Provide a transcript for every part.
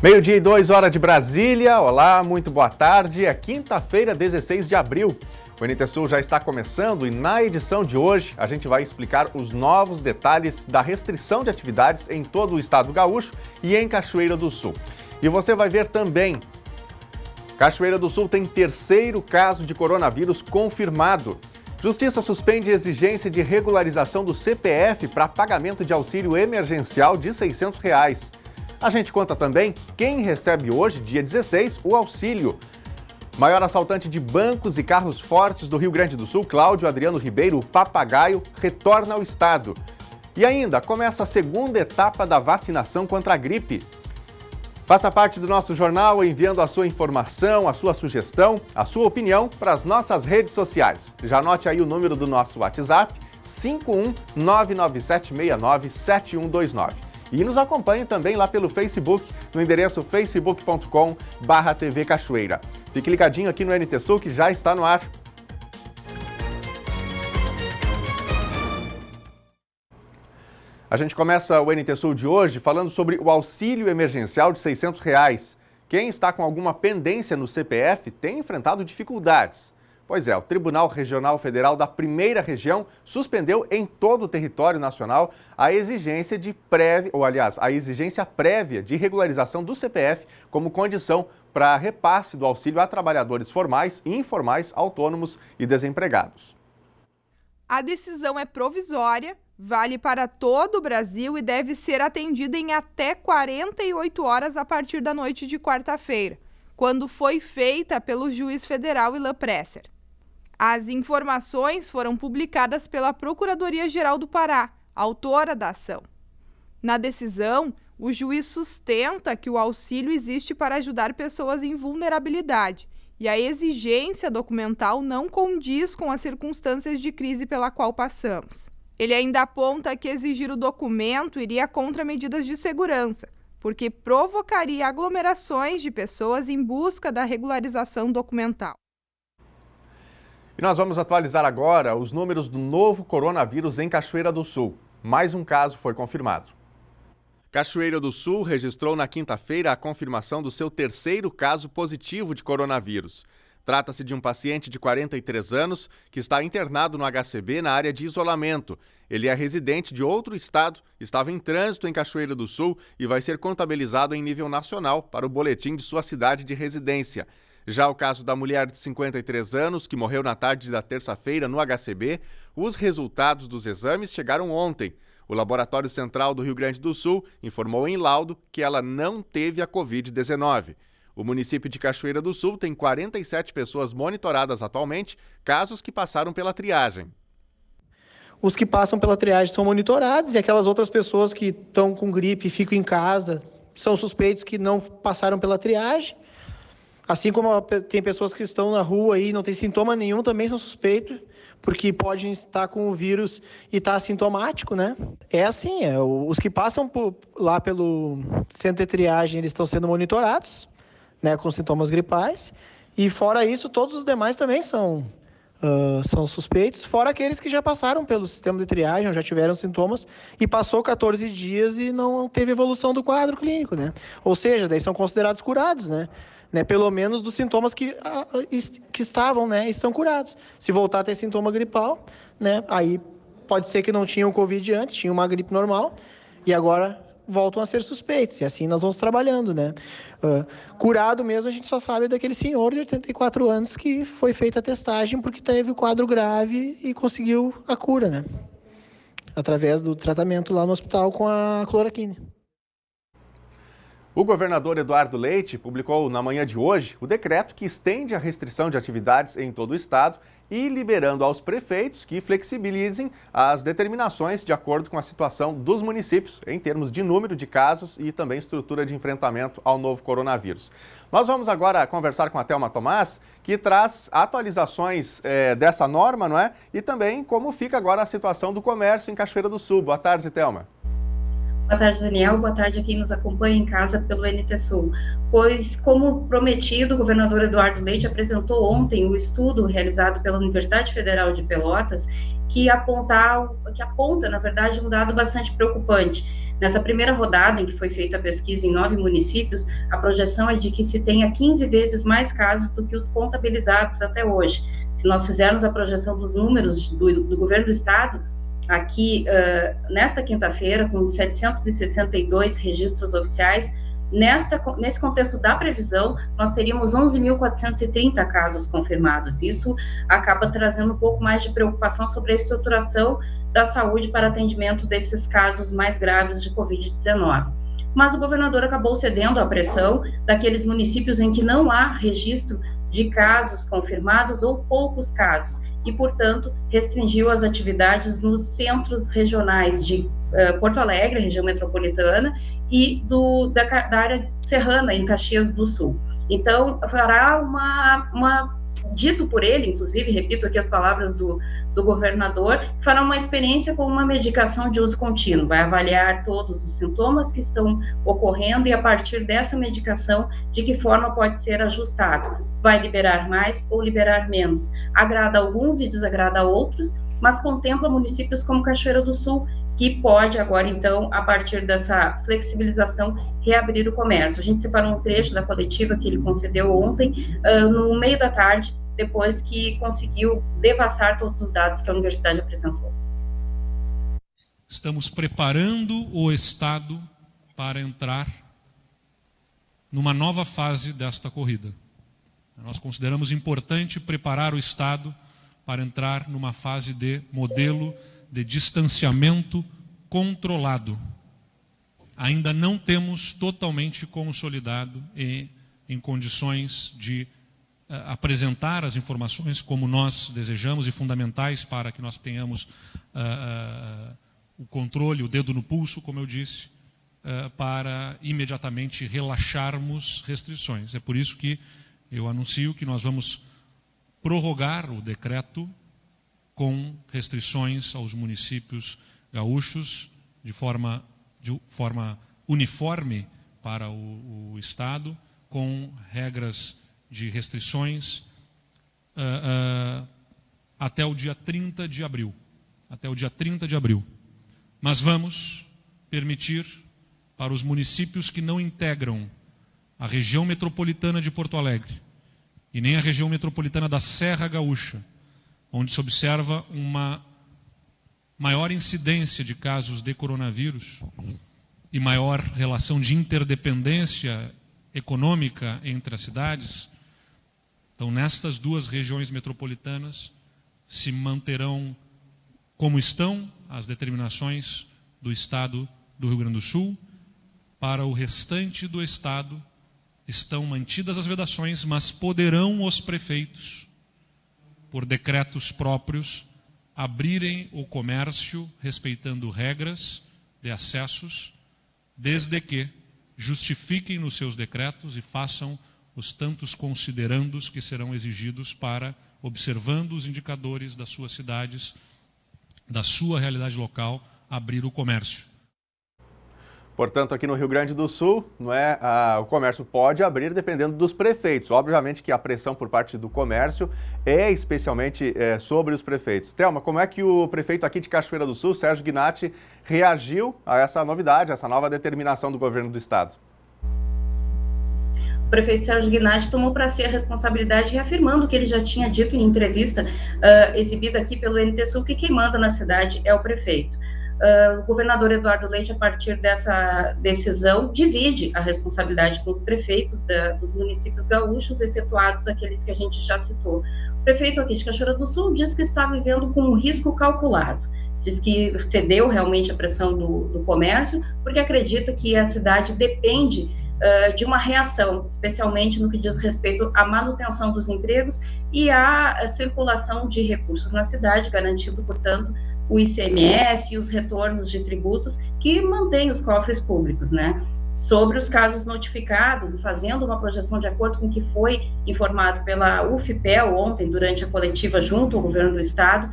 Meio-dia e 2 horas de Brasília. Olá, muito boa tarde. É quinta-feira, 16 de abril. O NT Sul já está começando e na edição de hoje a gente vai explicar os novos detalhes da restrição de atividades em todo o estado gaúcho e em Cachoeira do Sul. E você vai ver também, Cachoeira do Sul tem terceiro caso de coronavírus confirmado. Justiça suspende exigência de regularização do CPF para pagamento de auxílio emergencial de R$ 600. A gente conta também quem recebe hoje, dia 16, o auxílio. Maior assaltante de bancos e carros fortes do Rio Grande do Sul, Cláudio Adriano Ribeiro, o Papagaio, retorna ao estado. E ainda começa a segunda etapa da vacinação contra a gripe. Faça parte do nosso jornal enviando a sua informação, a sua sugestão, a sua opinião para as nossas redes sociais. Já anote aí o número do nosso WhatsApp, 51997697129. E nos acompanhe também lá pelo Facebook, no endereço facebook.com/TV Cachoeira. Fique ligadinho aqui no NT Sul que já está no ar. A gente começa o NT Sul de hoje falando sobre o auxílio emergencial de R$ 600. Quem está com alguma pendência no CPF tem enfrentado dificuldades. Pois é, o Tribunal Regional Federal da Primeira Região suspendeu em todo o território nacional a exigência prévia de regularização do CPF como condição para repasse do auxílio a trabalhadores formais, informais, autônomos e desempregados. A decisão é provisória, vale para todo o Brasil e deve ser atendida em até 48 horas a partir da noite de quarta-feira, quando foi feita pelo juiz federal Ilan Presser. As informações foram publicadas pela Procuradoria-Geral do Pará, autora da ação. Na decisão, o juiz sustenta que o auxílio existe para ajudar pessoas em vulnerabilidade e a exigência documental não condiz com as circunstâncias de crise pela qual passamos. Ele ainda aponta que exigir o documento iria contra medidas de segurança, porque provocaria aglomerações de pessoas em busca da regularização documental. E nós vamos atualizar agora os números do novo coronavírus em Cachoeira do Sul. Mais um caso foi confirmado. Cachoeira do Sul registrou na quinta-feira a confirmação do seu terceiro caso positivo de coronavírus. Trata-se de um paciente de 43 anos que está internado no HCB na área de isolamento. Ele é residente de outro estado, estava em trânsito em Cachoeira do Sul e vai ser contabilizado em nível nacional para o boletim de sua cidade de residência. Já o caso da mulher de 53 anos, que morreu na tarde da terça-feira no HCB, os resultados dos exames chegaram ontem. O Laboratório Central do Rio Grande do Sul informou em laudo que ela não teve a Covid-19. O município de Cachoeira do Sul tem 47 pessoas monitoradas atualmente, casos que passaram pela triagem. Os que passam pela triagem são monitorados e aquelas outras pessoas que estão com gripe e ficam em casa são suspeitos que não passaram pela triagem. Assim como tem pessoas que estão na rua e não tem sintoma nenhum, também são suspeitos, porque podem estar com o vírus e estar assintomático, né? É assim, os que passam lá pelo centro de triagem, eles estão sendo monitorados, né, com sintomas gripais, e fora isso, todos os demais também são suspeitos, fora aqueles que já passaram pelo sistema de triagem, já tiveram sintomas, e passou 14 dias e não teve evolução do quadro clínico, né? Ou seja, daí são considerados curados, né? Pelo menos dos sintomas que estavam, né, estão curados. Se voltar a ter sintoma gripal, né, aí pode ser que não tinham Covid antes, tinham uma gripe normal, e agora voltam a ser suspeitos. E assim nós vamos trabalhando, né. Curado mesmo, a gente só sabe daquele senhor de 84 anos que foi feita a testagem porque teve o quadro grave e conseguiu a cura, né, através do tratamento lá no hospital com a cloroquina. O governador Eduardo Leite publicou na manhã de hoje o decreto que estende a restrição de atividades em todo o estado e liberando aos prefeitos que flexibilizem as determinações de acordo com a situação dos municípios em termos de número de casos e também estrutura de enfrentamento ao novo coronavírus. Nós vamos agora conversar com a Thelma Tomás, que traz atualizações dessa norma, não é? E também como fica agora a situação do comércio em Cachoeira do Sul. Boa tarde, Thelma. Boa tarde, Daniel. Boa tarde a quem nos acompanha em casa pelo NT Sul. Pois, como prometido, o governador Eduardo Leite apresentou ontem o estudo realizado pela Universidade Federal de Pelotas, que aponta, na verdade, um dado bastante preocupante. Nessa primeira rodada, em que foi feita a pesquisa em 9 municípios, a projeção é de que se tenha 15 vezes mais casos do que os contabilizados até hoje. Se nós fizermos a projeção dos números do governo do estado, aqui, nesta quinta-feira, com 762 registros oficiais, nesse contexto da previsão, nós teríamos 11.430 casos confirmados. Isso acaba trazendo um pouco mais de preocupação sobre a estruturação da saúde para atendimento desses casos mais graves de Covid-19. Mas o governador acabou cedendo à pressão daqueles municípios em que não há registro de casos confirmados ou poucos casos, e, portanto, restringiu as atividades nos centros regionais de Porto Alegre, região metropolitana, e da área serrana, em Caxias do Sul. Então, fará dito por ele, inclusive, repito aqui as palavras do governador, fará uma experiência com uma medicação de uso contínuo, vai avaliar todos os sintomas que estão ocorrendo e, a partir dessa medicação, de que forma pode ser ajustado. Vai liberar mais ou liberar menos. Agrada a alguns e desagrada a outros, mas contempla municípios como Cachoeira do Sul, que pode agora, então, a partir dessa flexibilização, reabrir o comércio. A gente separou um trecho da coletiva que ele concedeu ontem, no meio da tarde, depois que conseguiu devassar todos os dados que a universidade apresentou. Estamos preparando o Estado para entrar numa nova fase desta corrida. Nós consideramos importante preparar o Estado para entrar numa fase de modelo de distanciamento controlado. Ainda não temos totalmente consolidado e em condições de apresentar as informações como nós desejamos e fundamentais para que nós tenhamos o controle, o dedo no pulso, como eu disse, para imediatamente relaxarmos restrições. É por isso que eu anuncio que nós vamos prorrogar o decreto com restrições aos municípios gaúchos de forma uniforme para o Estado, com regras de restrições até o dia 30 de abril. Até o dia 30 de abril. Mas vamos permitir para os municípios que não integram a região metropolitana de Porto Alegre e nem a região metropolitana da Serra Gaúcha, onde se observa uma maior incidência de casos de coronavírus e maior relação de interdependência econômica entre as cidades. Então, nestas duas regiões metropolitanas, se manterão como estão as determinações do Estado do Rio Grande do Sul. Para o restante do Estado, estão mantidas as vedações, mas poderão os prefeitos, por decretos próprios, abrirem o comércio respeitando regras de acessos, desde que justifiquem nos seus decretos e façam os tantos considerandos que serão exigidos para, observando os indicadores das suas cidades, da sua realidade local, abrir o comércio. Portanto, aqui no Rio Grande do Sul, o comércio pode abrir dependendo dos prefeitos. Obviamente que a pressão por parte do comércio é especialmente sobre os prefeitos. Thelma, como é que o prefeito aqui de Cachoeira do Sul, Sérgio Gnatti, reagiu a essa novidade, a essa nova determinação do governo do estado? O prefeito Sérgio Gnatti tomou para si a responsabilidade, reafirmando o que ele já tinha dito em entrevista exibida aqui pelo NT Sul, que quem manda na cidade é o prefeito. O governador Eduardo Leite, a partir dessa decisão, divide a responsabilidade com os prefeitos dos municípios gaúchos, excetuados aqueles que a gente já citou. O prefeito aqui de Cachoeira do Sul diz que está vivendo com um risco calculado, diz que cedeu realmente à pressão do comércio, porque acredita que a cidade depende de uma reação, especialmente no que diz respeito à manutenção dos empregos e à circulação de recursos na cidade, garantindo, portanto, o ICMS e os retornos de tributos que mantêm os cofres públicos, né? Sobre os casos notificados, e fazendo uma projeção de acordo com o que foi informado pela UFPEL ontem, durante a coletiva junto ao governo do estado,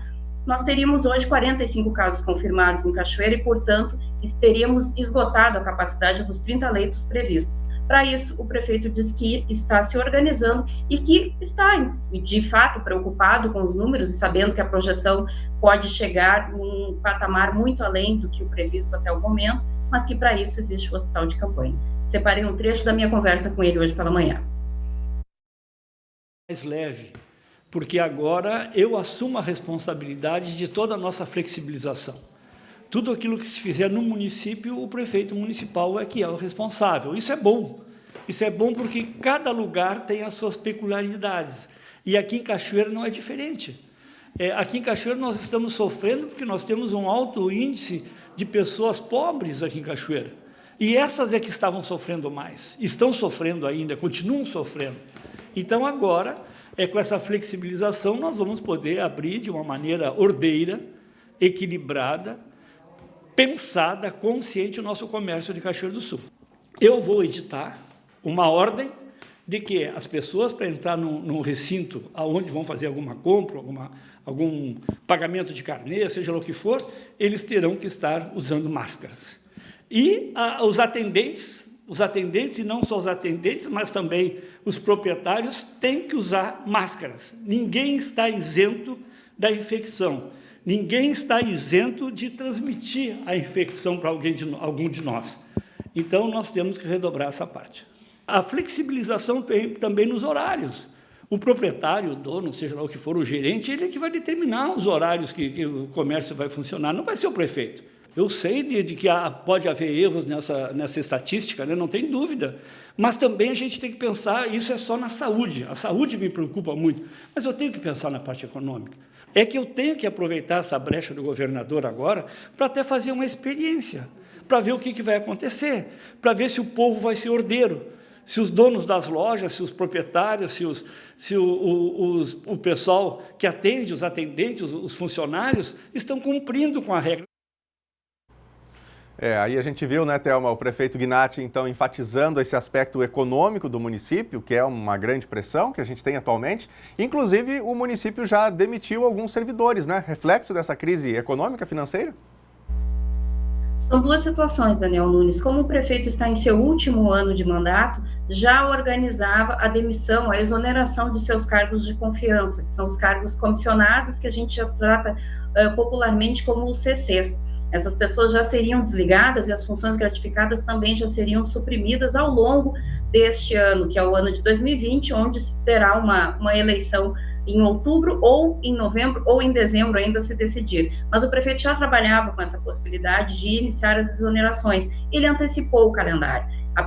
nós teríamos hoje 45 casos confirmados em Cachoeira e, portanto, teríamos esgotado a capacidade dos 30 leitos previstos. Para isso, o prefeito diz que está se organizando e que está, de fato, preocupado com os números e sabendo que a projeção pode chegar num patamar muito além do que o previsto até o momento, mas que para isso existe o hospital de campanha. Separei um trecho da minha conversa com ele hoje pela manhã. Mais leve, porque agora eu assumo a responsabilidade de toda a nossa flexibilização. Tudo aquilo que se fizer no município, o prefeito municipal é que é o responsável. Isso é bom. Isso é bom porque cada lugar tem as suas peculiaridades. E aqui em Cachoeira não é diferente. Aqui em Cachoeira nós estamos sofrendo porque nós temos um alto índice de pessoas pobres aqui em Cachoeira. E essas é que estavam sofrendo mais. Estão sofrendo ainda, continuam sofrendo. Então, agora, com essa flexibilização, nós vamos poder abrir de uma maneira ordeira, equilibrada, pensada, consciente o nosso comércio de Cachoeira do Sul. Eu vou editar uma ordem de que as pessoas, para entrar no recinto onde vão fazer alguma compra, algum pagamento de carnê, seja lá o que for, eles terão que estar usando máscaras. E os atendentes, e não só os atendentes, mas também os proprietários, têm que usar máscaras. Ninguém está isento da infecção. Ninguém está isento de transmitir a infecção para algum de nós. Então, nós temos que redobrar essa parte. A flexibilização tem também nos horários. O proprietário, o dono, seja lá o que for, o gerente, ele é que vai determinar os horários que o comércio vai funcionar, não vai ser o prefeito. Eu sei de que pode haver erros nessa estatística, né? Não tem dúvida, mas também a gente tem que pensar, isso é só na saúde, a saúde me preocupa muito, mas eu tenho que pensar na parte econômica. É que eu tenho que aproveitar essa brecha do governador agora para até fazer uma experiência, para ver o que vai acontecer, para ver se o povo vai ser ordeiro, se os donos das lojas, se os proprietários, se o pessoal que atende, os atendentes, os funcionários, estão cumprindo com a regra. Aí a gente viu, né, Thelma, o prefeito Gnatti, então, enfatizando esse aspecto econômico do município, que é uma grande pressão que a gente tem atualmente. Inclusive, o município já demitiu alguns servidores, né? Reflexo dessa crise econômica, financeira? São duas situações, Daniel Nunes. Como o prefeito está em seu último ano de mandato, já organizava a demissão, a exoneração de seus cargos de confiança, que são os cargos comissionados, que a gente já trata popularmente como os CCs. Essas pessoas já seriam desligadas e as funções gratificadas também já seriam suprimidas ao longo deste ano, que é o ano de 2020, onde terá uma eleição em outubro, ou em novembro, ou em dezembro, ainda se decidir. Mas o prefeito já trabalhava com essa possibilidade de iniciar as exonerações. Ele antecipou o calendário. A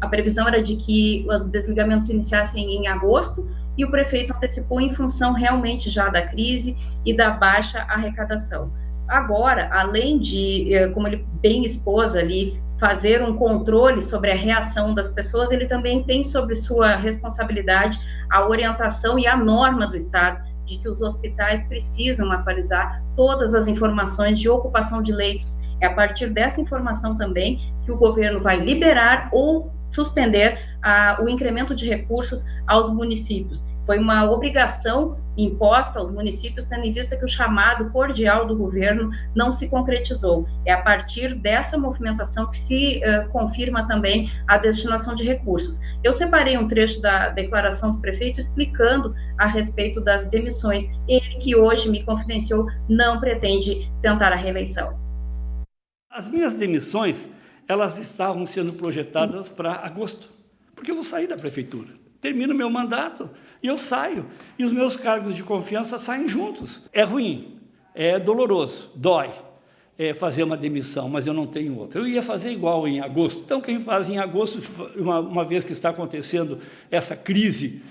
previsão era de que os desligamentos iniciassem em agosto, e o prefeito antecipou em função realmente já da crise e da baixa arrecadação. Agora, além de, como ele bem expôs ali, fazer um controle sobre a reação das pessoas, ele também tem sobre sua responsabilidade a orientação e a norma do Estado de que os hospitais precisam atualizar todas as informações de ocupação de leitos. É a partir dessa informação também que o governo vai liberar ou suspender o incremento de recursos aos municípios. Foi uma obrigação imposta aos municípios, tendo em vista que o chamado cordial do governo não se concretizou. É a partir dessa movimentação que se confirma também a destinação de recursos. Eu separei um trecho da declaração do prefeito explicando a respeito das demissões. Ele, que hoje me confidenciou, não pretende tentar a reeleição. As minhas demissões, elas estavam sendo projetadas para agosto, porque eu vou sair da prefeitura. Termino meu mandato e eu saio. E os meus cargos de confiança saem juntos. É ruim, é doloroso, dói fazer uma demissão, mas eu não tenho outra. Eu ia fazer igual em agosto. Então, quem faz em agosto, uma vez que está acontecendo essa crise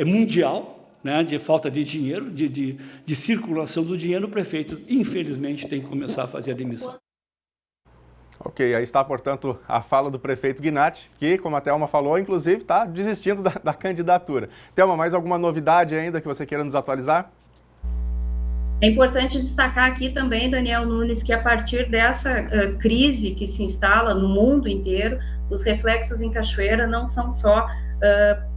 mundial, né, de falta de dinheiro, de circulação do dinheiro, o prefeito, infelizmente, tem que começar a fazer a demissão. Ok, aí está, portanto, a fala do prefeito Gnatti, que, como a Thelma falou, inclusive está desistindo da candidatura. Thelma, mais alguma novidade ainda que você queira nos atualizar? É importante destacar aqui também, Daniel Nunes, que a partir dessa crise que se instala no mundo inteiro, os reflexos em Cachoeira não são só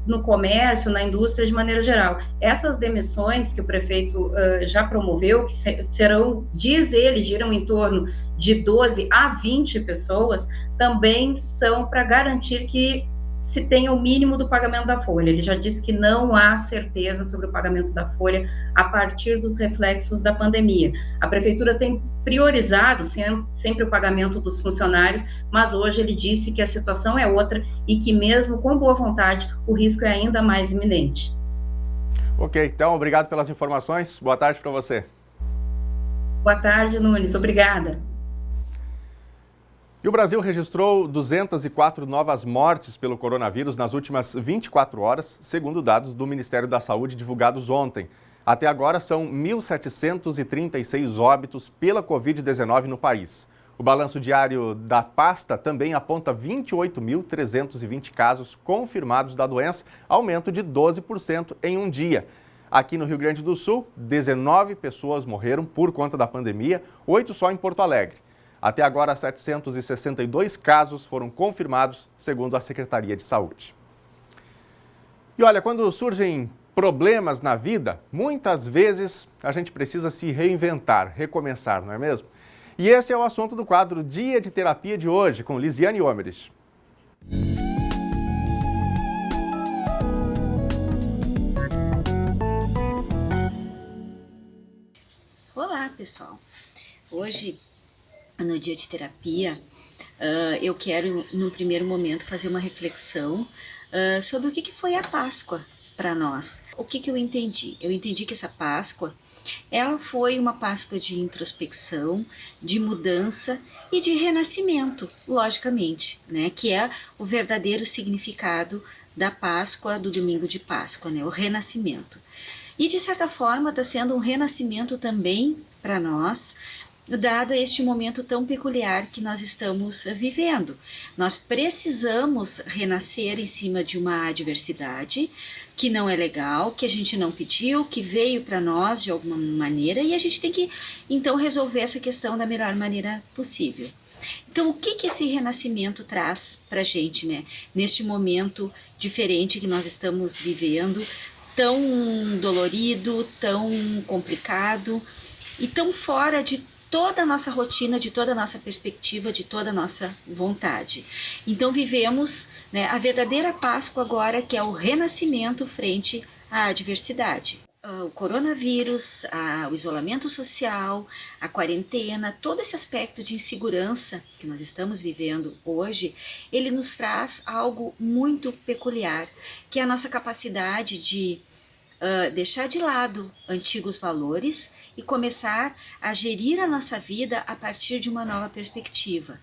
no comércio, na indústria de maneira geral. Essas demissões que o prefeito já promoveu, que serão, diz ele, giram em torno de 12 a 20 pessoas, também são para garantir que se tenha o mínimo do pagamento da folha. Ele já disse que não há certeza sobre o pagamento da folha a partir dos reflexos da pandemia. A prefeitura tem priorizado sempre o pagamento dos funcionários, mas hoje ele disse que a situação é outra e que mesmo com boa vontade, o risco é ainda mais iminente. Ok, então obrigado pelas informações. Boa tarde para você. Boa tarde, Nunes. Obrigada. E o Brasil registrou 204 novas mortes pelo coronavírus nas últimas 24 horas, segundo dados do Ministério da Saúde divulgados ontem. Até agora, são 1.736 óbitos pela Covid-19 no país. O balanço diário da pasta também aponta 28.320 casos confirmados da doença, aumento de 12% em um dia. Aqui no Rio Grande do Sul, 19 pessoas morreram por conta da pandemia, 8 só em Porto Alegre. Até agora, 762 casos foram confirmados, segundo a Secretaria de Saúde. E olha, quando surgem problemas na vida, muitas vezes a gente precisa se reinventar, recomeçar, não é mesmo? E esse é o assunto do quadro Dia de Terapia de hoje, com Lisiane Omerich. Olá, pessoal. Hoje, no dia de terapia, eu quero, num primeiro momento, fazer uma reflexão sobre o que foi a Páscoa para nós. O que eu entendi? Eu entendi que essa Páscoa, ela foi uma Páscoa de introspecção, de mudança e de renascimento, logicamente, né? Que é o verdadeiro significado da Páscoa, do domingo de Páscoa, né? O renascimento. E, de certa forma, está sendo um renascimento também para nós, dado este momento tão peculiar que nós estamos vivendo. Nós precisamos renascer em cima de uma adversidade que não é legal, que a gente não pediu, que veio para nós de alguma maneira, e a gente tem que, então, resolver essa questão da melhor maneira possível. Então, o que esse renascimento traz para a gente, né? Neste momento diferente que nós estamos vivendo, tão dolorido, tão complicado e tão fora de toda a nossa rotina, de toda a nossa perspectiva, de toda a nossa vontade. Então vivemos, né, a verdadeira Páscoa agora, que é o renascimento frente à adversidade. O coronavírus, o isolamento social, a quarentena, todo esse aspecto de insegurança que nós estamos vivendo hoje, ele nos traz algo muito peculiar, que é a nossa capacidade de deixar de lado antigos valores e começar a gerir a nossa vida a partir de uma nova perspectiva.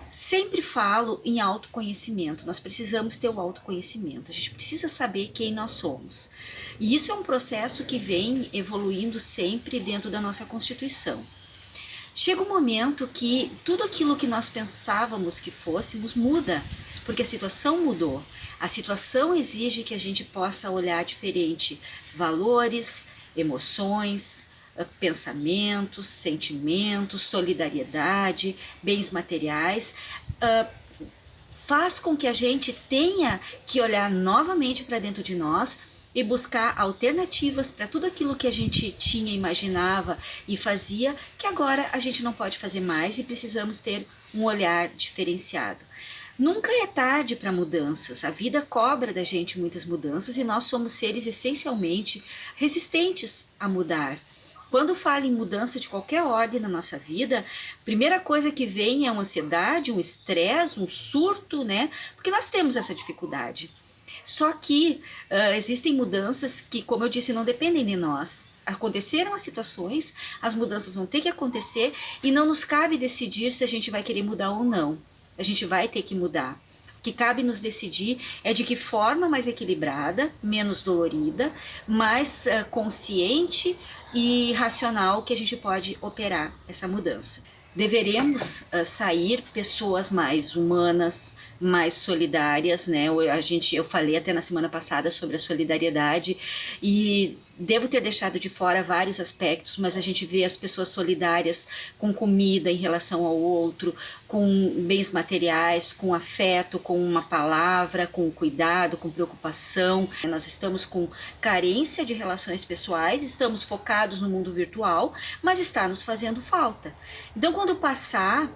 Sempre falo em autoconhecimento, nós precisamos ter o autoconhecimento, a gente precisa saber quem nós somos. E isso é um processo que vem evoluindo sempre dentro da nossa Constituição. Chega um momento que tudo aquilo que nós pensávamos que fôssemos muda, porque a situação mudou. A situação exige que a gente possa olhar diferente valores, emoções, pensamentos, sentimentos, solidariedade, bens materiais, faz com que a gente tenha que olhar novamente para dentro de nós e buscar alternativas para tudo aquilo que a gente tinha, imaginava e fazia, que agora a gente não pode fazer mais e precisamos ter um olhar diferenciado. Nunca é tarde para mudanças, a vida cobra da gente muitas mudanças e nós somos seres essencialmente resistentes a mudar. Quando fala em mudança de qualquer ordem na nossa vida, a primeira coisa que vem é uma ansiedade, um estresse, um surto, né? Porque nós temos essa dificuldade. Só que existem mudanças que, como eu disse, não dependem de nós. Aconteceram as situações, as mudanças vão ter que acontecer e não nos cabe decidir se a gente vai querer mudar ou não. A gente vai ter que mudar. O que cabe nos decidir é de que forma mais equilibrada, menos dolorida, mais consciente e racional que a gente pode operar essa mudança. Deveremos sair pessoas mais humanas, mais solidárias, né? Eu falei até na semana passada sobre a solidariedade e devo ter deixado de fora vários aspectos, mas a gente vê as pessoas solidárias com comida em relação ao outro, com bens materiais, com afeto, com uma palavra, com cuidado, com preocupação. Nós estamos com carência de relações pessoais, estamos focados no mundo virtual, mas está nos fazendo falta. Então, quando passar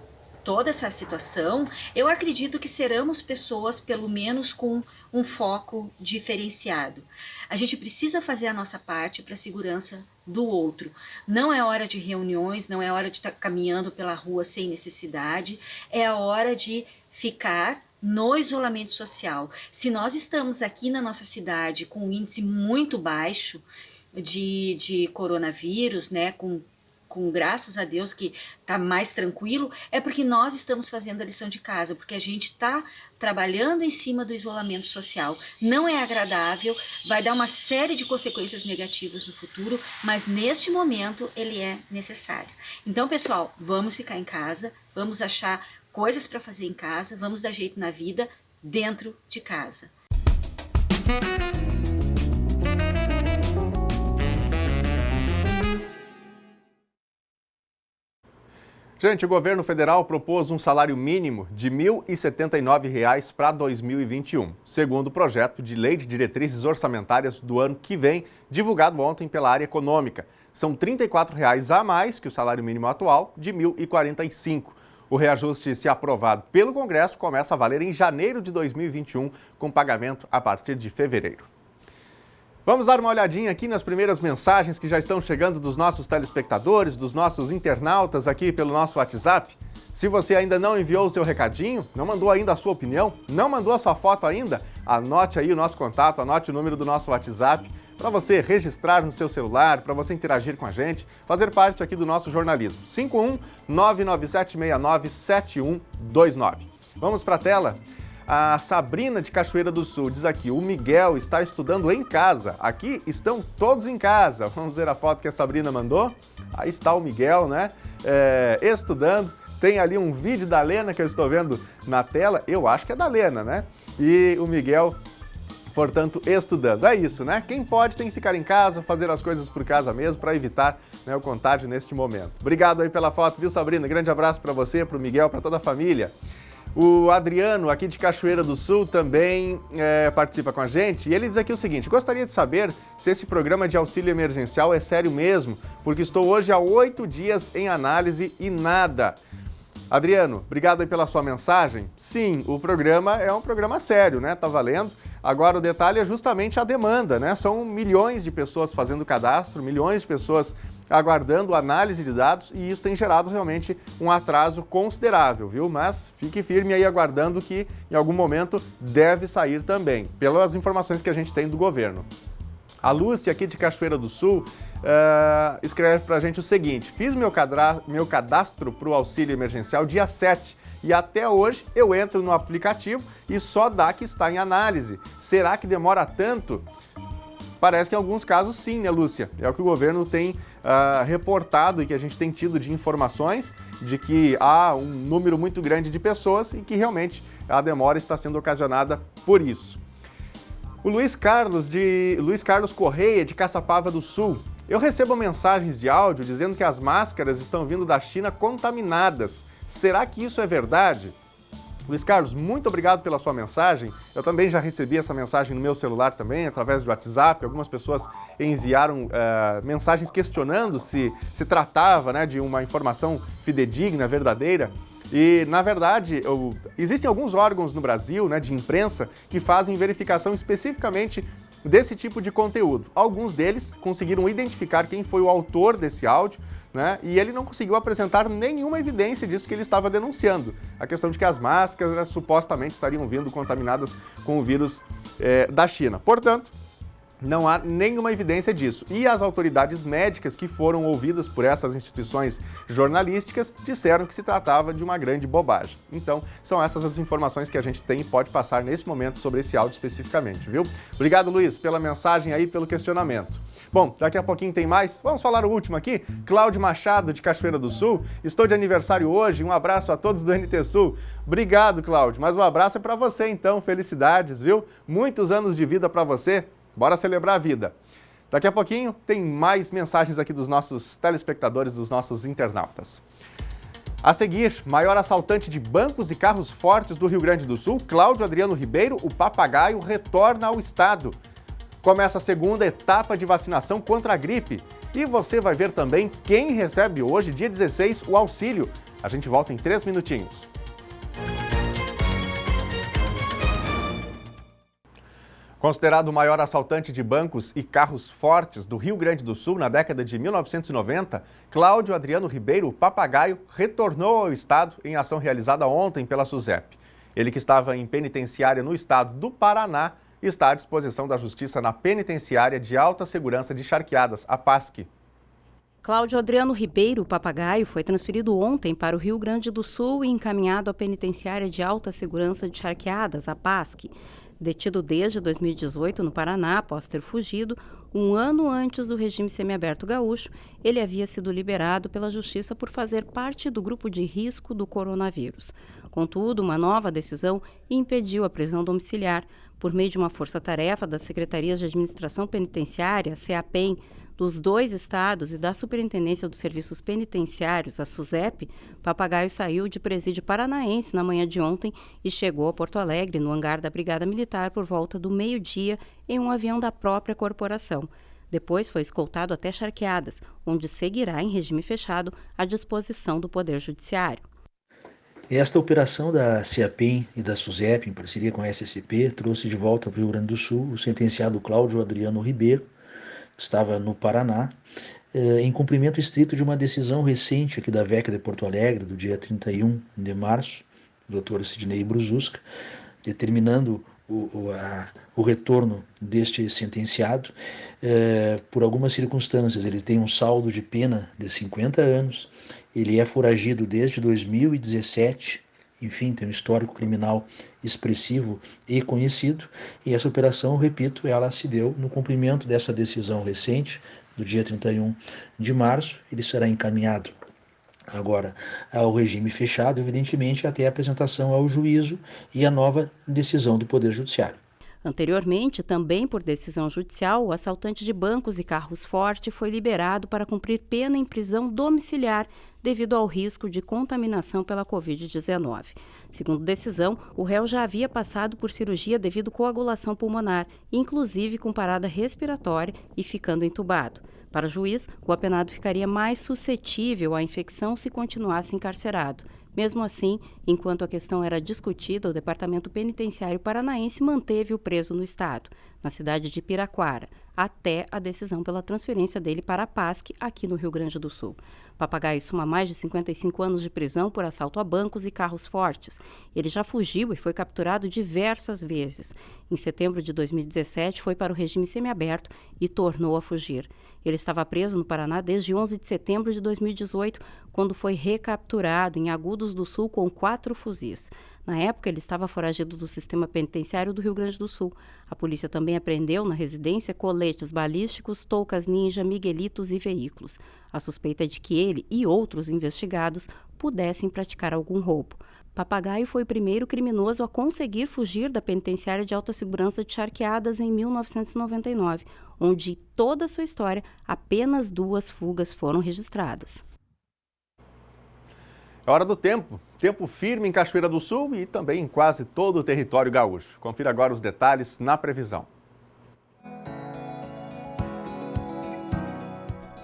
toda essa situação, eu acredito que seremos pessoas, pelo menos, com um foco diferenciado. A gente precisa fazer a nossa parte para a segurança do outro. Não é hora de reuniões, não é hora de estar caminhando pela rua sem necessidade, é a hora de ficar no isolamento social. Se nós estamos aqui na nossa cidade com um índice muito baixo de coronavírus, né, com graças a Deus que está mais tranquilo, é porque nós estamos fazendo a lição de casa, porque a gente está trabalhando em cima do isolamento social. Não é agradável, vai dar uma série de consequências negativas no futuro, mas neste momento ele é necessário. Então, pessoal, vamos ficar em casa, vamos achar coisas para fazer em casa, vamos dar jeito na vida dentro de casa. Gente, o governo federal propôs um salário mínimo de R$ 1.079 para 2021, segundo o projeto de lei de diretrizes orçamentárias do ano que vem, divulgado ontem pela área econômica. São R$ 34 a mais que o salário mínimo atual, de R$ 1.045. O reajuste, se aprovado pelo Congresso, começa a valer em janeiro de 2021, com pagamento a partir de fevereiro. Vamos dar uma olhadinha aqui nas primeiras mensagens que já estão chegando dos nossos telespectadores, dos nossos internautas aqui pelo nosso WhatsApp. Se você ainda não enviou o seu recadinho, não mandou ainda a sua opinião, não mandou a sua foto ainda, anote aí o nosso contato, anote o número do nosso WhatsApp para você registrar no seu celular, para você interagir com a gente, fazer parte aqui do nosso jornalismo. 51-99769-7129. Vamos para a tela? A Sabrina de Cachoeira do Sul diz aqui, o Miguel está estudando em casa. Aqui estão todos em casa. Vamos ver a foto que a Sabrina mandou. Aí está o Miguel, né? Estudando. Tem ali um vídeo da Lena que eu estou vendo na tela. Eu acho que é da Lena, né? E o Miguel, portanto, estudando. É isso, né? Quem pode tem que ficar em casa, fazer as coisas por casa mesmo para evitar, né, o contágio neste momento. Obrigado aí pela foto, viu, Sabrina? Grande abraço para você, para o Miguel, para toda a família. O Adriano, aqui de Cachoeira do Sul, também participa com a gente e ele diz aqui o seguinte, gostaria de saber se esse programa de auxílio emergencial é sério mesmo, porque estou hoje há 8 dias em análise e nada. Adriano, obrigado aí pela sua mensagem. Sim, o programa é um programa sério, né? Tá valendo. Agora o detalhe é justamente a demanda, né? São milhões de pessoas fazendo cadastro, milhões de pessoas aguardando análise de dados e isso tem gerado realmente um atraso considerável, viu? Mas fique firme aí aguardando que em algum momento deve sair também, pelas informações que a gente tem do governo. A Lúcia, aqui de Cachoeira do Sul, escreve pra gente o seguinte, fiz meu cadastro para o auxílio emergencial dia 7 e até hoje eu entro no aplicativo e só dá que está em análise. Será que demora tanto? Parece que em alguns casos sim, né, Lúcia? É o que o governo tem reportado e que a gente tem tido de informações de que há um número muito grande de pessoas e que realmente a demora está sendo ocasionada por isso. O Luiz Carlos Correia, de Caçapava do Sul. Eu recebo mensagens de áudio dizendo que as máscaras estão vindo da China contaminadas. Será que isso é verdade? Luiz Carlos, muito obrigado pela sua mensagem. Eu também já recebi essa mensagem no meu celular também, através do WhatsApp. Algumas pessoas enviaram mensagens questionando se tratava, né, de uma informação fidedigna, verdadeira. E, na verdade, existem alguns órgãos no Brasil, né, de imprensa, que fazem verificação especificamente desse tipo de conteúdo. Alguns deles conseguiram identificar quem foi o autor desse áudio, né, e ele não conseguiu apresentar nenhuma evidência disso que ele estava denunciando. A questão de que as máscaras supostamente estariam vindo contaminadas com o vírus da China. Portanto, não há nenhuma evidência disso. E as autoridades médicas que foram ouvidas por essas instituições jornalísticas disseram que se tratava de uma grande bobagem. Então, são essas as informações que a gente tem e pode passar nesse momento sobre esse áudio especificamente, viu? Obrigado, Luiz, pela mensagem aí, pelo questionamento. Bom, daqui a pouquinho tem mais. Vamos falar o último aqui. Cláudio Machado, de Cachoeira do Sul. Estou de aniversário hoje. Um abraço a todos do NT Sul. Obrigado, Cláudio. Mas um abraço é para você, então. Felicidades, viu? Muitos anos de vida para você. Bora celebrar a vida. Daqui a pouquinho tem mais mensagens aqui dos nossos telespectadores, dos nossos internautas. A seguir, maior assaltante de bancos e carros fortes do Rio Grande do Sul, Cláudio Adriano Ribeiro, o papagaio, retorna ao estado. Começa a segunda etapa de vacinação contra a gripe. E você vai ver também quem recebe hoje, dia 16, o auxílio. A gente volta em 3 minutinhos. Considerado o maior assaltante de bancos e carros fortes do Rio Grande do Sul na década de 1990, Cláudio Adriano Ribeiro, o papagaio, retornou ao estado em ação realizada ontem pela SUSEP. Ele, que estava em penitenciária no estado do Paraná, está à disposição da Justiça na Penitenciária de Alta Segurança de Charqueadas, a PASC. Cláudio Adriano Ribeiro, o papagaio, foi transferido ontem para o Rio Grande do Sul e encaminhado à Penitenciária de Alta Segurança de Charqueadas, a PASC. Detido desde 2018 no Paraná, após ter fugido, um ano antes do regime semiaberto gaúcho, ele havia sido liberado pela Justiça por fazer parte do grupo de risco do coronavírus. Contudo, uma nova decisão impediu a prisão domiciliar. Por meio de uma força-tarefa das Secretarias de Administração Penitenciária, CEAPEN, dos 2 estados e da Superintendência dos Serviços Penitenciários, a SUSEP, papagaio saiu de presídio paranaense na manhã de ontem e chegou a Porto Alegre, no hangar da Brigada Militar, por volta do meio-dia, em um avião da própria corporação. Depois foi escoltado até Charqueadas, onde seguirá em regime fechado à disposição do Poder Judiciário. Esta operação da CEAPEN e da SUSEP, em parceria com a SSP, trouxe de volta para o Rio Grande do Sul o sentenciado Cláudio Adriano Ribeiro, que estava no Paraná, em cumprimento estrito de uma decisão recente aqui da VEC de Porto Alegre, do dia 31 de março, do Dr. Sidney Bruzuska, determinando o retorno deste sentenciado. Por algumas circunstâncias, ele tem um saldo de pena de 50 anos, ele é foragido desde 2017, enfim, tem um histórico criminal expressivo e conhecido, e essa operação, repito, ela se deu no cumprimento dessa decisão recente, do dia 31 de março. Ele será encaminhado agora ao regime fechado, evidentemente, até a apresentação ao juízo e a nova decisão do Poder Judiciário. Anteriormente, também por decisão judicial, o assaltante de bancos e carros forte foi liberado para cumprir pena em prisão domiciliar devido ao risco de contaminação pela Covid-19. Segundo decisão, o réu já havia passado por cirurgia devido à coagulação pulmonar, inclusive com parada respiratória e ficando entubado. Para o juiz, o apenado ficaria mais suscetível à infecção se continuasse encarcerado. Mesmo assim, enquanto a questão era discutida, o Departamento Penitenciário Paranaense manteve o preso no estado, na cidade de Piraquara, até a decisão pela transferência dele para a PASC, aqui no Rio Grande do Sul. O papagaio soma mais de 55 anos de prisão por assalto a bancos e carros fortes. Ele já fugiu e foi capturado diversas vezes. Em setembro de 2017, foi para o regime semiaberto e tornou a fugir. Ele estava preso no Paraná desde 11 de setembro de 2018, quando foi recapturado em Agudos do Sul com 4 fuzis. Na época, ele estava foragido do sistema penitenciário do Rio Grande do Sul. A polícia também apreendeu na residência coletes balísticos, toucas ninja, miguelitos e veículos. A suspeita é de que ele e outros investigados pudessem praticar algum roubo. Papagaio foi o primeiro criminoso a conseguir fugir da penitenciária de alta segurança de Charqueadas em 1999, onde em toda a sua história apenas 2 fugas foram registradas. É hora do tempo. Tempo firme em Cachoeira do Sul e também em quase todo o território gaúcho. Confira agora os detalhes na previsão.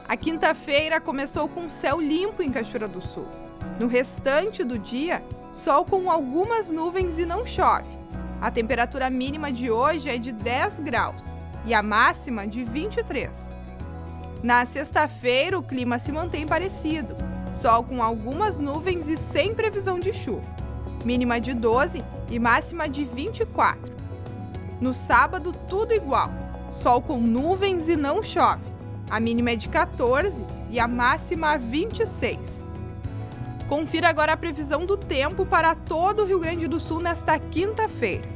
A quinta-feira começou com céu limpo em Cachoeira do Sul. No restante do dia, sol com algumas nuvens e não chove. A temperatura mínima de hoje é de 10 graus e a máxima de 23. Na sexta-feira, o clima se mantém parecido. Sol com algumas nuvens e sem previsão de chuva. Mínima de 12 e máxima de 24. No sábado, tudo igual. Sol com nuvens e não chove. A mínima é de 14 e a máxima 26. Confira agora a previsão do tempo para todo o Rio Grande do Sul nesta quinta-feira.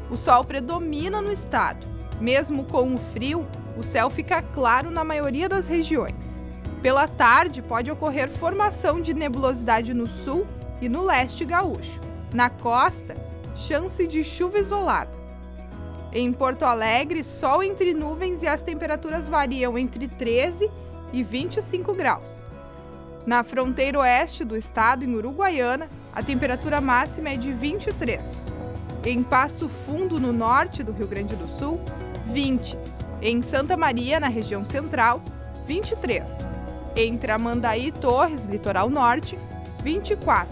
O sol predomina no estado. Mesmo com o frio, o céu fica claro na maioria das regiões. Pela tarde, pode ocorrer formação de nebulosidade no sul e no leste gaúcho. Na costa, chance de chuva isolada. Em Porto Alegre, sol entre nuvens e as temperaturas variam entre 13 e 25 graus. Na fronteira oeste do estado, em Uruguaiana, a temperatura máxima é de 23. Em Passo Fundo, no norte do Rio Grande do Sul, 20. Em Santa Maria, na região central, 23. Em Tramandaí e Torres, litoral norte, 24.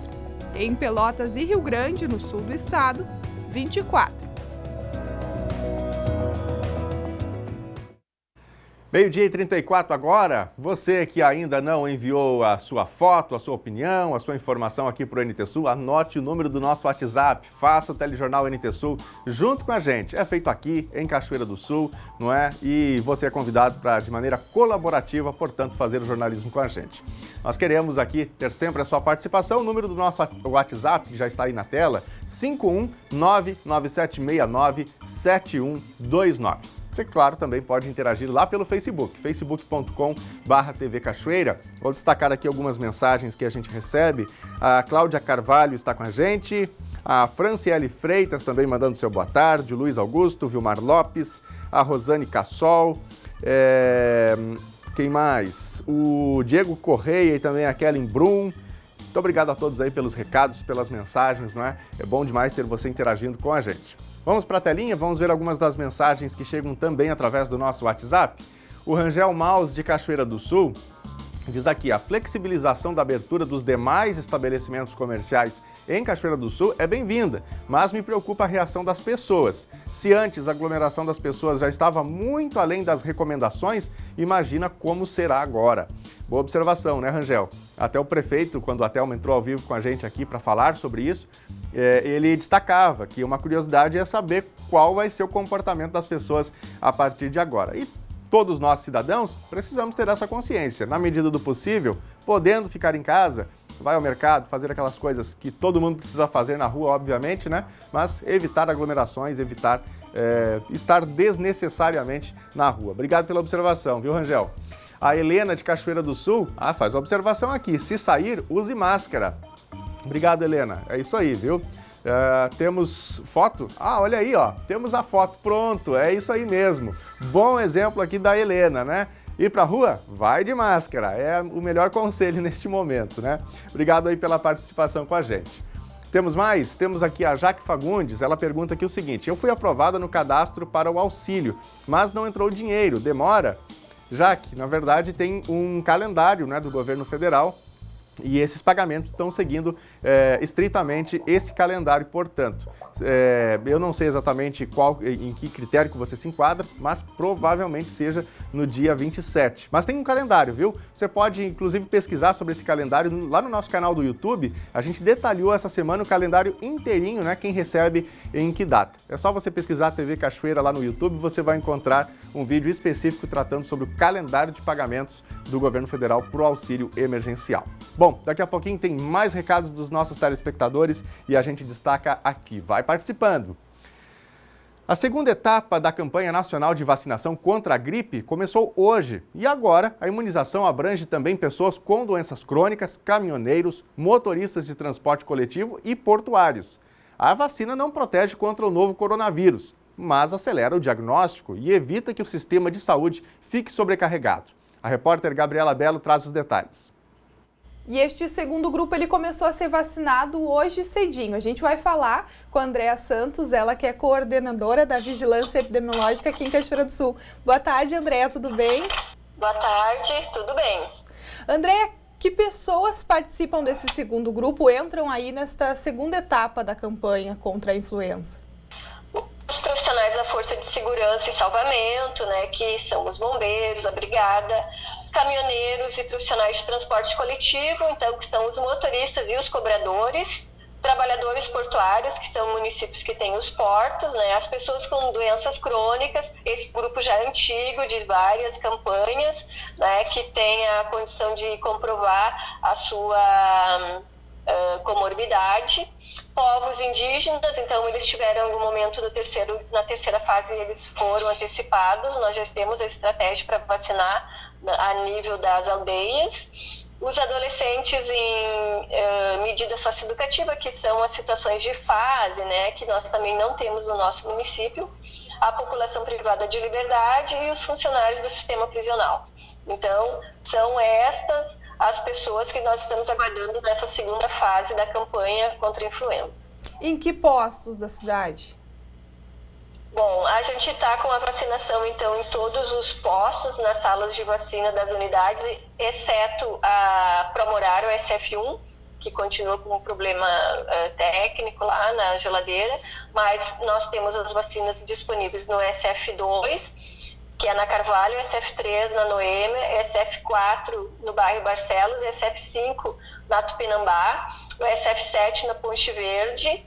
Em Pelotas e Rio Grande, no sul do estado, 24. Meio-dia e 34 agora. Você que ainda não enviou a sua foto, a sua opinião, a sua informação aqui para o NT Sul, anote o número do nosso WhatsApp, faça o telejornal NT Sul junto com a gente. É feito aqui em Cachoeira do Sul, não é? E você é convidado para, de maneira colaborativa, portanto, fazer o jornalismo com a gente. Nós queremos aqui ter sempre a sua participação. O número do nosso WhatsApp, que já está aí na tela, 51997697129. Você, claro, também pode interagir lá pelo Facebook, facebook.com/TV Cachoeira. Vou destacar aqui algumas mensagens que a gente recebe. A Cláudia Carvalho está com a gente, a Franciele Freitas também mandando seu boa tarde, o Luiz Augusto, o Vilmar Lopes, a Rosane Cassol, quem mais? O Diego Correia e também a Kellen Brum. Muito obrigado a todos aí pelos recados, pelas mensagens, não é? É bom demais ter você interagindo com a gente. Vamos para a telinha, vamos ver algumas das mensagens que chegam também através do nosso WhatsApp. O Rangel Maus, de Cachoeira do Sul, diz aqui: a flexibilização da abertura dos demais estabelecimentos comerciais em Cachoeira do Sul é bem-vinda, mas me preocupa a reação das pessoas. Se antes a aglomeração das pessoas já estava muito além das recomendações, imagina como será agora. Boa observação, né, Rangel? Até o prefeito, quando a Thelma entrou ao vivo com a gente aqui para falar sobre isso, ele destacava que uma curiosidade é saber qual vai ser o comportamento das pessoas a partir de agora. E todos nós, cidadãos, precisamos ter essa consciência. Na medida do possível, podendo ficar em casa, vai ao mercado, fazer aquelas coisas que todo mundo precisa fazer na rua, obviamente, né? Mas evitar aglomerações, evitar estar desnecessariamente na rua. Obrigado pela observação, viu, Rangel? A Helena, de Cachoeira do Sul, faz a observação aqui: se sair, use máscara. Obrigado, Helena. É isso aí, viu? Temos foto? Olha aí, ó. Temos a foto. Pronto, é isso aí mesmo. Bom exemplo aqui da Helena, né? Ir pra rua? Vai de máscara. É o melhor conselho neste momento, né? Obrigado aí pela participação com a gente. Temos mais? Temos aqui a Jaque Fagundes. Ela pergunta aqui o seguinte: eu fui aprovada no cadastro para o auxílio, mas não entrou dinheiro. Demora? Jaque, na verdade tem um calendário, né, do governo federal, e esses pagamentos estão seguindo estritamente esse calendário, portanto. Eu não sei exatamente em que critério que você se enquadra, mas provavelmente seja no dia 27. Mas tem um calendário, viu? Você pode, inclusive, pesquisar sobre esse calendário lá no nosso canal do YouTube. A gente detalhou essa semana o calendário inteirinho, né? Quem recebe em que data. É só você pesquisar a TV Cachoeira lá no YouTube, você vai encontrar um vídeo específico tratando sobre o calendário de pagamentos do governo federal para o auxílio emergencial. Bom, daqui a pouquinho tem mais recados dos nossos telespectadores e a gente destaca aqui. Vai participando! A segunda etapa da campanha nacional de vacinação contra a gripe começou hoje e agora a imunização abrange também pessoas com doenças crônicas, caminhoneiros, motoristas de transporte coletivo e portuários. A vacina não protege contra o novo coronavírus, mas acelera o diagnóstico e evita que o sistema de saúde fique sobrecarregado. A repórter Gabriela Belo traz os detalhes. E este segundo grupo ele começou a ser vacinado hoje cedinho. A gente vai falar com a Andréa Santos, ela que é coordenadora da Vigilância Epidemiológica aqui em Cachoeira do Sul. Boa tarde, Andréa, tudo bem? Boa tarde, tudo bem. Andréa, que pessoas participam desse segundo grupo, entram aí nesta segunda etapa da campanha contra a influenza? Os profissionais da Força de Segurança e Salvamento, né, que são os bombeiros, a brigada, os caminhoneiros e profissionais de transporte coletivo, então, que são os motoristas e os cobradores, trabalhadores portuários, que são municípios que têm os portos, né, as pessoas com doenças crônicas, esse grupo já é antigo, de várias campanhas, né, que tem a condição de comprovar a sua comorbidade. Povos indígenas, então eles tiveram em algum momento na terceira fase, eles foram antecipados. Nós já temos a estratégia para vacinar a nível das aldeias. Os adolescentes em medida socioeducativa, que são as situações de fase, né, que nós também não temos no nosso município. a população privada de liberdade e os funcionários do sistema prisional. Então, são estas as pessoas que nós estamos aguardando nessa segunda fase da campanha contra a influenza. Em que postos da cidade? Bom, a gente está com a vacinação, então, em todos os postos, nas salas de vacina das unidades, exceto a Promorário SF1, que continua com um problema técnico lá na geladeira, mas nós temos as vacinas disponíveis no SF2, que é na Carvalho, SF3 na Noêmia, SF4 no bairro Barcelos, SF5 na Tupinambá, o SF7 na Ponte Verde,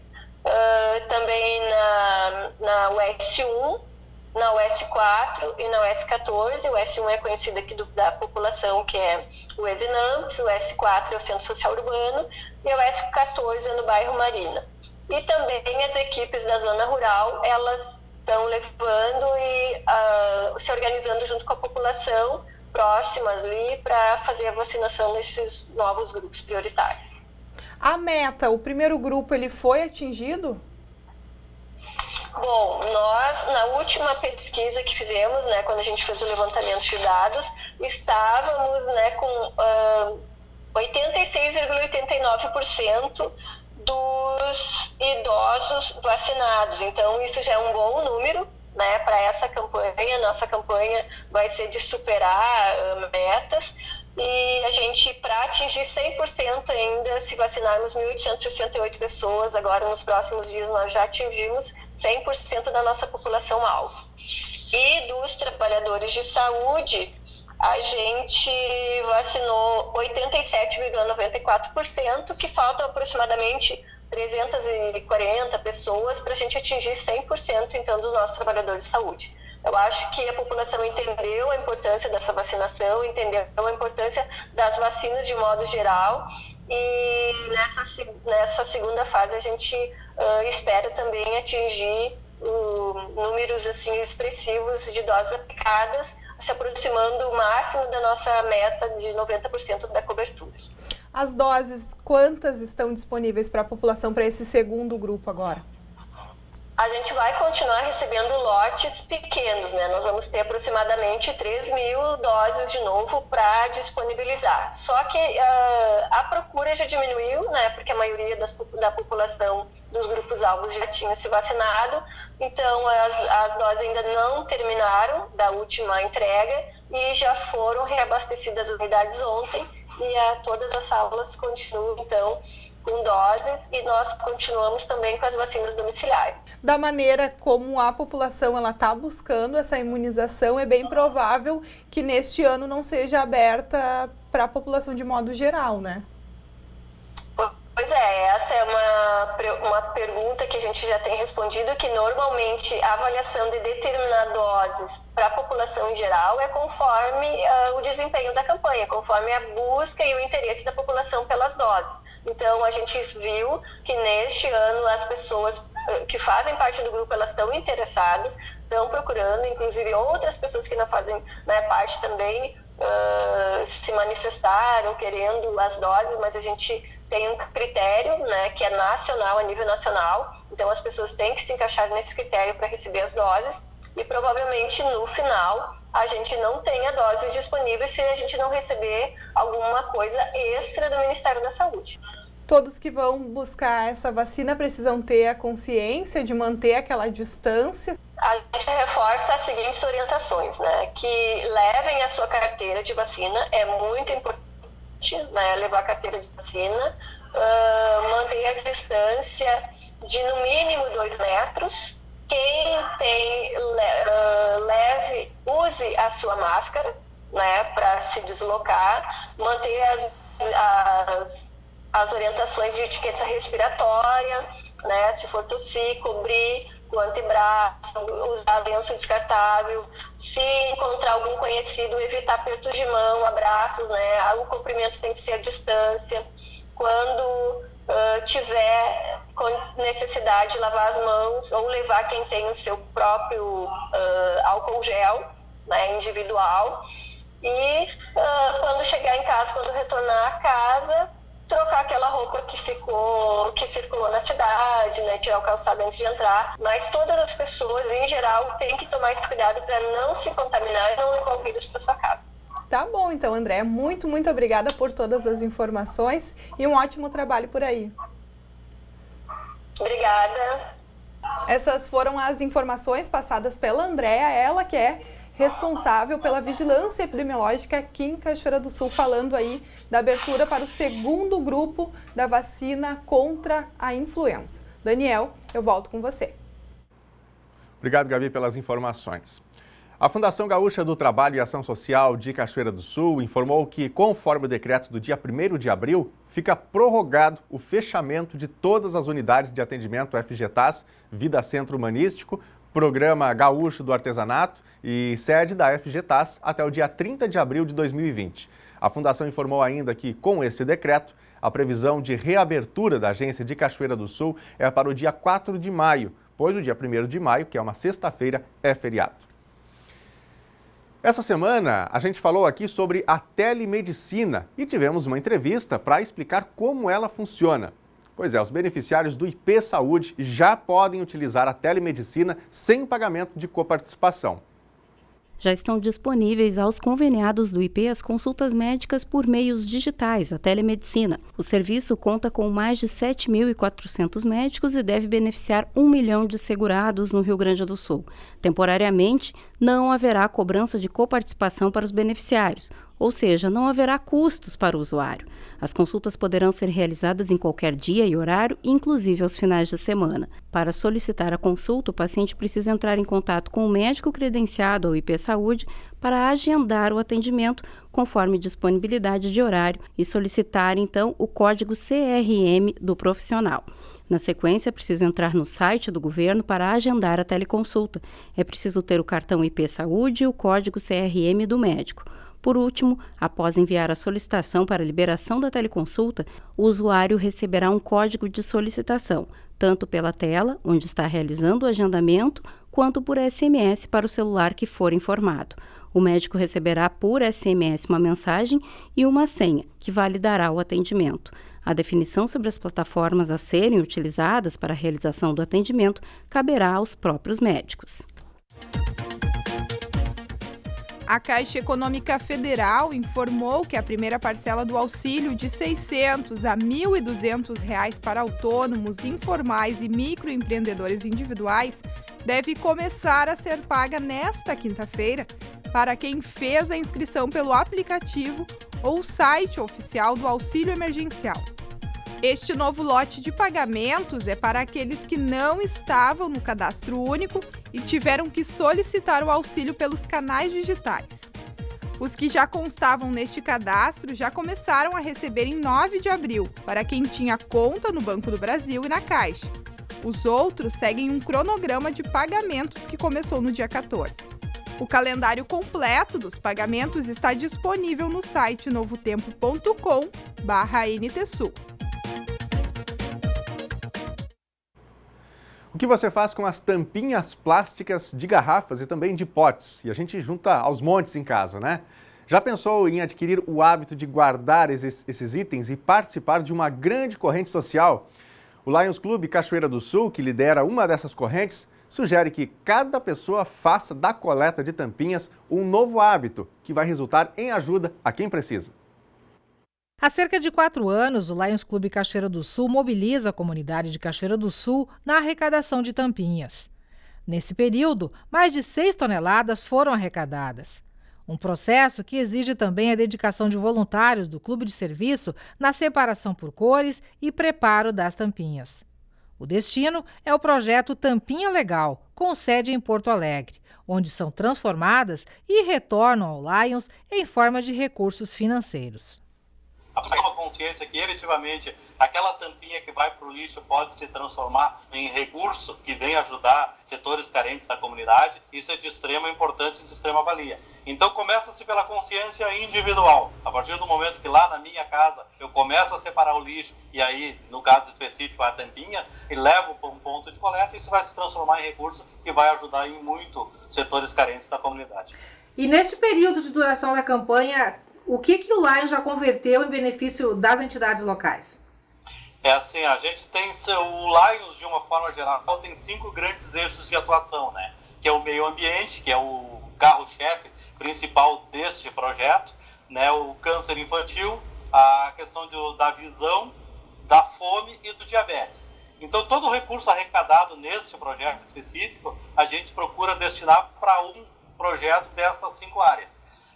também na US1, na US4 e na US14. O US1 é conhecido aqui da população, que é o Exinambes, o US4 é o Centro Social Urbano e o US14 é no bairro Marina. E também as equipes da zona rural, elas estão levando e se organizando junto com a população próximas ali para fazer a vacinação nesses novos grupos prioritários. A meta, o primeiro grupo, ele foi atingido? Bom, nós, na última pesquisa que fizemos, né, quando a gente fez o levantamento de dados, estávamos, né, com 86,89% dos idosos vacinados. Então, isso já é um bom número, né, para essa campanha. Nossa campanha vai ser de superar metas. E a gente, para atingir 100% ainda, se vacinarmos 1.868 pessoas, agora nos próximos dias nós já atingimos 100% da nossa população-alvo. E dos trabalhadores de saúde, a gente vacinou 87,94%, que faltam aproximadamente 340 pessoas para a gente atingir 100% então dos nossos trabalhadores de saúde. Eu acho que a população entendeu a importância dessa vacinação, entendeu a importância das vacinas de modo geral, e nessa segunda fase a gente espera também atingir números assim, expressivos de doses aplicadas, se aproximando o máximo da nossa meta de 90% da cobertura. As doses, quantas estão disponíveis para a população para esse segundo grupo agora? A gente vai continuar recebendo lotes pequenos, né? Nós vamos ter aproximadamente 3.000 doses de novo para disponibilizar. Só que a procura já diminuiu, né? Porque a maioria da população dos grupos alvos já tinha se vacinado. Então, as doses ainda não terminaram da última entrega e já foram reabastecidas as unidades ontem. E todas as salas continuam, então, com doses, e nós continuamos também com as vacinas domiciliares. Da maneira como a população está buscando essa imunização, é bem provável que neste ano não seja aberta para a população de modo geral, né? Pois é, essa é uma pergunta que a gente já tem respondido, que normalmente a avaliação de determinar doses para a população em geral é conforme o desempenho da campanha, conforme a busca e o interesse da população pelas doses. Então, a gente viu que neste ano as pessoas que fazem parte do grupo, elas estão interessadas, estão procurando, inclusive outras pessoas que não fazem, né, parte também se manifestaram querendo as doses, mas a gente tem um critério, né, que é nacional, a nível nacional, então as pessoas têm que se encaixar nesse critério para receber as doses, e provavelmente no final a gente não tenha doses disponíveis se a gente não receber alguma coisa extra do Ministério da Saúde. Todos que vão buscar essa vacina precisam ter a consciência de manter aquela distância. A gente reforça as seguintes orientações, né? Que levem a sua carteira de vacina, é muito importante, né, levar a carteira de vacina, manter a distância de no mínimo 2 metros. Quem tem, use a sua máscara, né, para se deslocar, manter as orientações de etiqueta respiratória, né, se for tossir, cobrir o antebraço, usar lenço descartável, se encontrar algum conhecido, evitar apertos de mão, abraços, né, o comprimento tem que ser à distância. Quando tiver necessidade de lavar as mãos ou levar quem tem o seu próprio álcool gel, né, individual. E quando chegar em casa, quando retornar a casa, trocar aquela roupa que circulou na cidade, né, tirar o calçado antes de entrar, mas todas as pessoas, em geral, têm que tomar esse cuidado para não se contaminar e não levar o vírus para sua casa. Tá bom, então, Andréa, muito obrigada por todas as informações e um ótimo trabalho por aí. Obrigada. Essas foram as informações passadas pela Andréa, ela que é responsável pela vigilância epidemiológica aqui em Cachoeira do Sul, falando aí da abertura para o segundo grupo da vacina contra a influenza. Daniel, eu volto com você. Obrigado, Gabi, pelas informações. A Fundação Gaúcha do Trabalho e Ação Social de Cachoeira do Sul informou que, conforme o decreto do dia 1º de abril, fica prorrogado o fechamento de todas as unidades de atendimento FGTAS, Vida Centro Humanístico, Programa Gaúcho do Artesanato e sede da FGTAS até o dia 30 de abril de 2020. A Fundação informou ainda que, com este decreto, a previsão de reabertura da agência de Cachoeira do Sul é para o dia 4 de maio, pois o dia 1º de maio, que é uma sexta-feira, é feriado. Essa semana, a gente falou aqui sobre a telemedicina e tivemos uma entrevista para explicar como ela funciona. Pois é, os beneficiários do IP Saúde já podem utilizar a telemedicina sem pagamento de coparticipação. Já estão disponíveis aos conveniados do IP as consultas médicas por meios digitais, a telemedicina. O serviço conta com mais de 7.400 médicos e deve beneficiar 1 milhão de segurados no Rio Grande do Sul. Temporariamente, não haverá cobrança de coparticipação para os beneficiários, ou seja, não haverá custos para o usuário. As consultas poderão ser realizadas em qualquer dia e horário, inclusive aos finais de semana. Para solicitar a consulta, o paciente precisa entrar em contato com o médico credenciado ao IP Saúde para agendar o atendimento conforme disponibilidade de horário e solicitar, então, o código CRM do profissional. Na sequência, é preciso entrar no site do governo para agendar a teleconsulta. É preciso ter o cartão IP Saúde e o código CRM do médico. Por último, após enviar a solicitação para a liberação da teleconsulta, o usuário receberá um código de solicitação, tanto pela tela, onde está realizando o agendamento, quanto por SMS para o celular que for informado. O médico receberá por SMS uma mensagem e uma senha, que validará o atendimento. A definição sobre as plataformas a serem utilizadas para a realização do atendimento caberá aos próprios médicos. A Caixa Econômica Federal informou que a primeira parcela do auxílio de R$ 600 a R$ 1.200 para autônomos, informais e microempreendedores individuais deve começar a ser paga nesta quinta-feira para quem fez a inscrição pelo aplicativo ou site oficial do auxílio emergencial. Este novo lote de pagamentos é para aqueles que não estavam no cadastro único e tiveram que solicitar o auxílio pelos canais digitais. Os que já constavam neste cadastro já começaram a receber em 9 de abril, para quem tinha conta no Banco do Brasil e na Caixa. Os outros seguem um cronograma de pagamentos que começou no dia 14. O calendário completo dos pagamentos está disponível no site novotempo.com/NTSul. O que você faz com as tampinhas plásticas de garrafas e também de potes? E a gente junta aos montes em casa, né? Já pensou em adquirir o hábito de guardar esses itens e participar de uma grande corrente social? O Lions Clube Cachoeira do Sul, que lidera uma dessas correntes, sugere que cada pessoa faça da coleta de tampinhas um novo hábito, que vai resultar em ajuda a quem precisa. Há cerca de 4 anos, o Lions Clube Cachoeira do Sul mobiliza a comunidade de Cachoeira do Sul na arrecadação de tampinhas. Nesse período, mais de 6 toneladas foram arrecadadas. Um processo que exige também a dedicação de voluntários do clube de serviço na separação por cores e preparo das tampinhas. O destino é o projeto Tampinha Legal, com sede em Porto Alegre, onde são transformadas e retornam ao Lions em forma de recursos financeiros. Uma consciência que efetivamente aquela tampinha que vai para o lixo pode se transformar em recurso que vem ajudar setores carentes da comunidade, isso é de extrema importância e de extrema valia. Então começa-se pela consciência individual. A partir do momento que lá na minha casa eu começo a separar o lixo e aí, no caso específico, a tampinha, e levo para um ponto de coleta, isso vai se transformar em recurso que vai ajudar em muito setores carentes da comunidade. E neste período de duração da campanha, O que o Lions já converteu em benefício das entidades locais? É assim, a gente tem o Lions, de uma forma geral, tem 5 grandes eixos de atuação, né? Que é o meio ambiente, que é o carro-chefe principal deste projeto, né? O câncer infantil, a questão da visão, da fome e do diabetes. Então, todo o recurso arrecadado neste projeto específico, a gente procura destinar para um projeto dessas 5 áreas.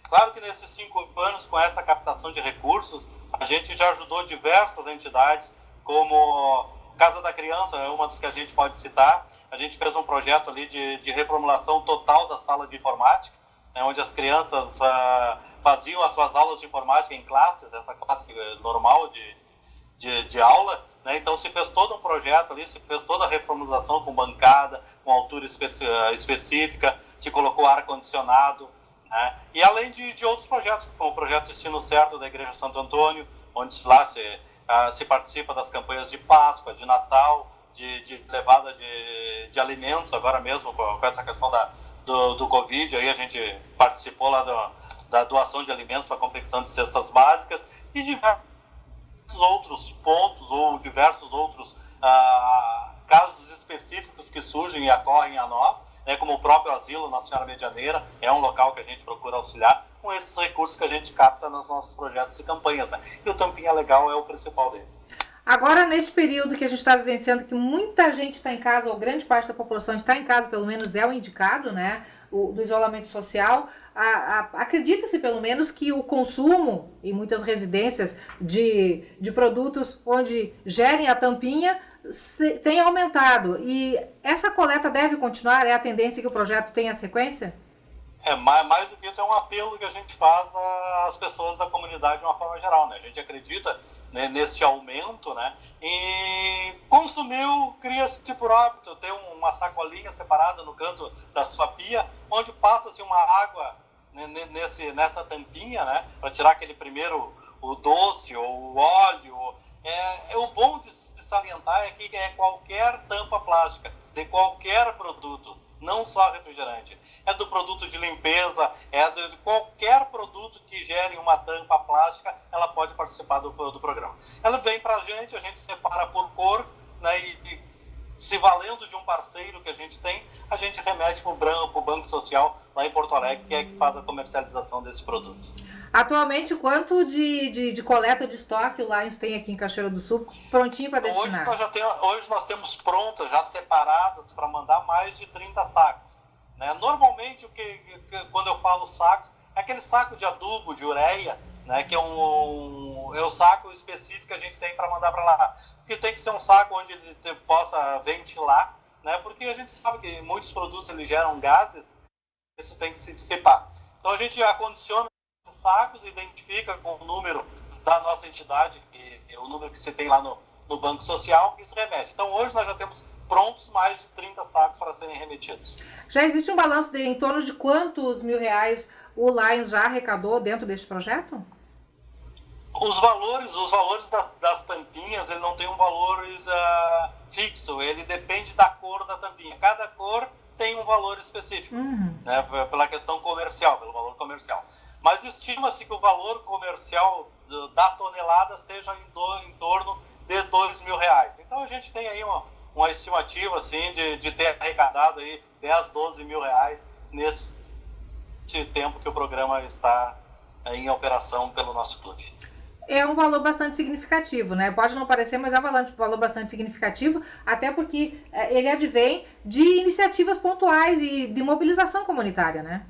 Claro que nesses 5 anos, com essa captação de recursos, a gente já ajudou diversas entidades, como Casa da Criança, é uma das que a gente pode citar. A gente fez um projeto ali de reformulação total da sala de informática, né, onde as crianças faziam as suas aulas de informática em classes, essa classe normal de aula, né? Então se fez todo um projeto ali, se fez toda a reformulação com bancada, com altura específica, se colocou ar-condicionado, né? E além de outros projetos, como o projeto Destino Certo da Igreja Santo Antônio, onde lá se participa das campanhas de Páscoa, de Natal, de levada de alimentos, agora mesmo com essa questão do Covid, aí a gente participou lá da doação de alimentos para a confecção de cestas básicas e diversos outros pontos ou diversos outros casos específicos que surgem e ocorrem a nós, né, como o próprio asilo Nossa Senhora Medianeira, é um local que a gente procura auxiliar com esses recursos que a gente capta nos nossos projetos de campanhas, né? E o Tampinha Legal é o principal dele. Agora, nesse período que a gente está vivenciando, que muita gente está em casa, ou grande parte da população está em casa, pelo menos é o indicado, né, do isolamento social, acredita-se pelo menos que o consumo em muitas residências de produtos onde gerem a tampinha tem aumentado. E essa coleta deve continuar? É a tendência que o projeto tenha sequência? Mais do que isso, é um apelo que a gente faz às pessoas da comunidade de uma forma geral, né? A gente acredita, né, nesse aumento, né? E consumiu, cria-se por hábito, tem uma sacolinha separada no canto da sua pia, onde passa-se uma água, né, nessa tampinha, né? Para tirar aquele primeiro, o doce ou o óleo. O bom de salientar é que é qualquer tampa plástica, de qualquer produto, não só refrigerante. É do produto de limpeza, é de qualquer produto que gere uma tampa plástica, ela pode participar do programa. Ela vem para a gente separa por cor, né, e se valendo de um parceiro que a gente tem, a gente remete para o Banco Social lá em Porto Alegre, que é que faz a comercialização desse produto. Atualmente, quanto de coleta de estoque o Lions tem aqui em Cachoeira do Sul, prontinho para destinar? Hoje nós temos prontas, já separadas, para mandar mais de 30 sacos. Né? Normalmente, quando eu falo saco, é aquele saco de adubo, de ureia, né? Que é o saco específico que a gente tem para mandar para lá. Porque tem que ser um saco onde ele possa ventilar, né? Porque a gente sabe que muitos produtos eles geram gases, isso tem que se dissipar. Então a gente acondiciona esses sacos, identifica com o número da nossa entidade, que é o número que você tem lá no Banco Social, e se remete. Então hoje nós já temos prontos mais de 30 sacos para serem remetidos. Já existe um balanço em torno de quantos R$1.000 o Lions já arrecadou dentro deste projeto? Os valores das tampinhas, ele não tem um valor fixo, ele depende da cor da tampinha. Cada cor tem um valor específico, né, pela questão comercial, pelo valor comercial. Mas estima-se que o valor comercial da tonelada seja em torno de R$2.000. Então a gente tem aí uma estimativa assim, de ter arrecadado aí 10, 12 mil reais nesse tempo que o programa está em operação pelo nosso clube. É um valor bastante significativo, né? Pode não parecer, mas é um valor bastante significativo, até porque ele advém de iniciativas pontuais e de mobilização comunitária, né?